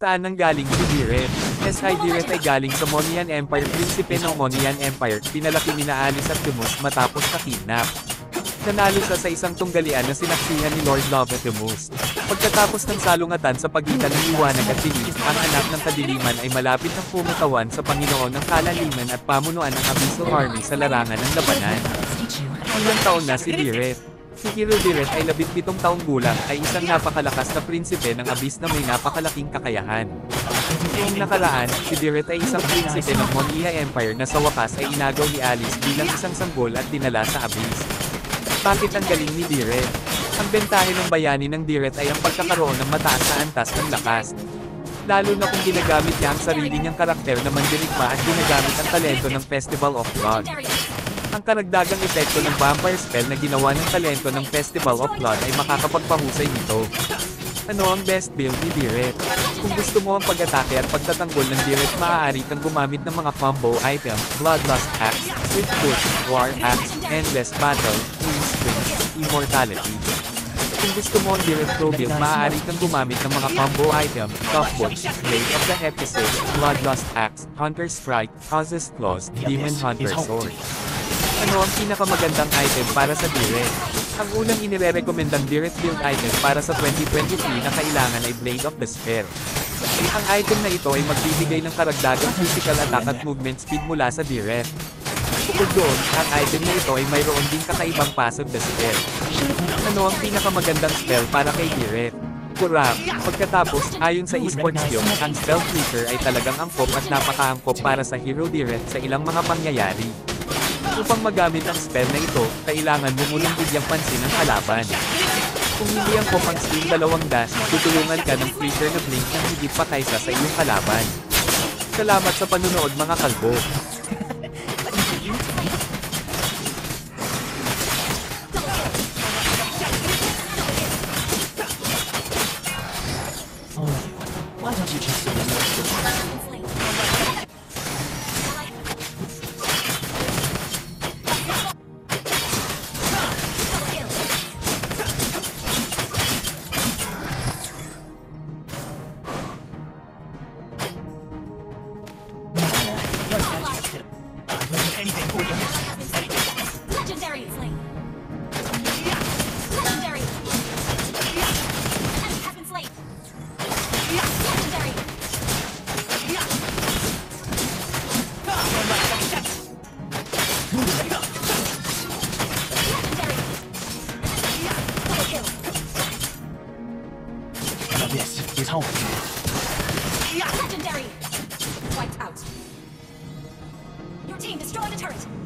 Saan nanggaling si Diret? SI Diret ay galing sa Monian Empire, prinsipe ng Monian Empire, pinalaki ni Alice at Dumus matapos na-kidnap. Nanalo siya sa isang tunggalian na sinaksihan ni Lord Love at Dumus. Pagkatapos ng salungatan sa pagitan ng liwanag at dilim, ang anak ng kadiliman ay malapit ng pumutawan sa Panginoon ng kalaliman at pamunuan ng Abyssal Army sa larangan ng labanan. Ilang taon na si Diret? Si Hero Diret ay 17 taong gulang, ay isang napakalakas na prinsipe ng Abyss na may napakalaking kakayahan. Noong nakaraan, si Diret ay isang prinsipe ng Monia Empire na sa wakas ay inagaw ni Alice bilang isang sanggol at dinala sa Abyss. Bakit ang galing ni Diret? Ang bentahe ng bayani ng Diret ay ang pagkakaroon ng mataas na antas ng lakas. Lalo na kung ginagamit niya ang sarili niyang karakter na mandirigma at ginagamit ang talento ng Festival of Blood. Ang karagdagang epekto ng vampire spell na ginawa ng talento ng Festival of Blood ay makakapagpahusay nito. Ano ang best build ni Diret? Kung gusto mo ang pag-atake at pagtatanggol ng Diret, maaari kang gumamit ng mga combo item, Bloodlust Axe, Swift Push, War Axe, Endless Battle, Queen String, Immortality. Kung gusto mo ang Diret Pro build, maaari kang gumamit ng mga combo item, Tough Boots, Blade of the Episode, Bloodlust Axe, Hunter Strike, Causes Claws, Demon Hunter Sword. Ano ang pinakamagandang item para sa Diret? Ang unang inirerekomendang Diret build item para sa 2023 na kailangan ay Blade of the Sphere. Ang item na ito ay magbibigay ng karagdagang physical attack at movement speed mula sa Diret. Bukod doon, ang item na ito ay mayroon ding kakaibang passive the Sphere. Ano ang pinakamagandang spell para kay Diret? Corrupt. Pagkatapos, ayon sa esports yung, ang spell flicker ay talagang angkop at napakaangkop para sa Hero Diret sa ilang mga pangyayari. Upang magamit ang spell na ito, kailangan mo munang bigyang pansin ang kalaban. Kung hindi ang kopang skill 2 dash, tutulungan ka ng flicker na blink na higit pa kaysa sa iyong kalaban. Salamat sa panunood mga kalbo. Why don't you just do the anything for you. Legendary Sling. Legendary. Heaven Slate. Legendary. This is home. Legendary. Wiped out. Your team destroyed a turret.